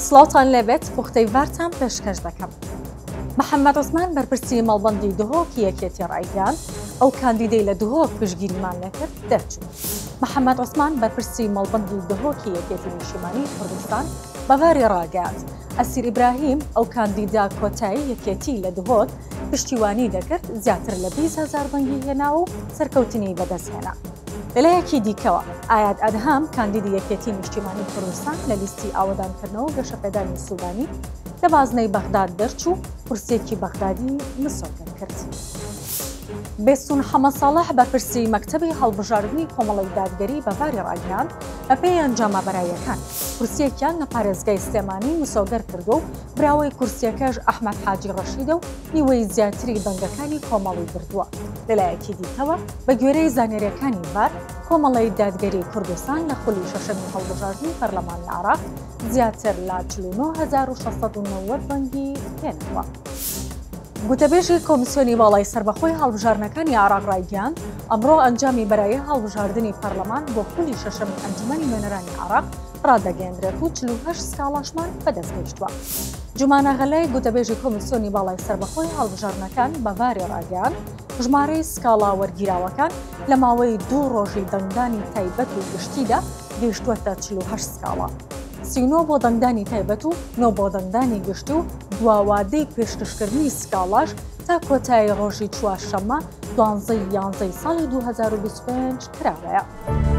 سڵاوتان لێبێت بۆ قسەیڤارتان پێشکەش دەکەم. محەممەد عوسمان بەرپرسی مەڵبەندی دهۆک یەکێتی ڕایگەیاند ئەو کاندیدەی لە دهۆک پشتگیریمان نەکرد دەرچوو. محەممەد عوسمان بەرپرسی مەڵبەندی دهۆکی یەکێتی نیشتیمانی کوردستان بەڤاری ڕاگەیاند ئەسیر ئیبراهیم ئەو کاندیدا کۆتایی یەکێتی لە دهۆک پشتیوانی دەکرد زیاتر لە 20,000 دەنگی هێنا و سەرکەوتنی بەدەستهێنا. لەلایەکی دیکەوە ئایاد ئەدهام کاندیدی یەکێتی نیشتیمانی کوردستان لە لیستی ئاوەدانکردنەوە و گەشەپێدانی سوودانی لە بازنەی بەغداد دەرچوو کورسێکی بەغدادی مسۆگەر کرد. بێستون حەمەد ساڵح بەرپرسی مەکتەبی هەڵبژاردننی کۆمەڵی دادگەری بەڤاری ڕاگەیاند بە پێی ئەنجامە بەرایەکان کورسێکیان لە پارێزگای سلێمانی مسۆگەر کردو و براوەی کورسیەکەش ئەحمەد حاجی ڕەشیدە و نیوەی زیاتری دەنگەکانی کۆمەڵی بردووە. لەلایەکی دیکەوە بە گوێرەی زانیاریەکانی ڤار کۆمەڵی دادگەری کوردستان لە خولی شەشەمی هەڵبژاردننی پەرلەمانی عێراق زیاتر لە 49,690 دەنگی هێناوە. گوتەبێژی کۆمیسیۆنی باڵای سەربەخۆی هەڵبژاردنەکانی عێراق ڕایگەیاند ئەمڕۆ ئەنجامی بەرایە هەڵبژاردننی پەرلەمان بۆ خولی شەشەمی ئەنجومەنی نوێنەرانی عێراق ڕادەگەیەندرێت و 48 سکاڵاشمان بەدەستگەیشتووە. جومانە غەلای گوتەبێژی کۆمیسیۆنی باڵای سەربەخۆی هەڵبژاردنەکان بەڤاری ڕاگەیاند ژمارەی سکاڵا وەرگیراوەکان لە ماوەی 2 ڕۆژی دەنگدانی تایبەت و گشتیدا گەیشتووەتە 48 سکاڵا. 39 بۆ دەنگدانی تایبەت و 9 بۆ دەنگدانی گشتی و دواوادەی پێشکەشکردنی سکاڵاش تا کۆتایی ڕۆژی چوارشەممە 12 یانزەی ساڵی 2025 کراوەیە.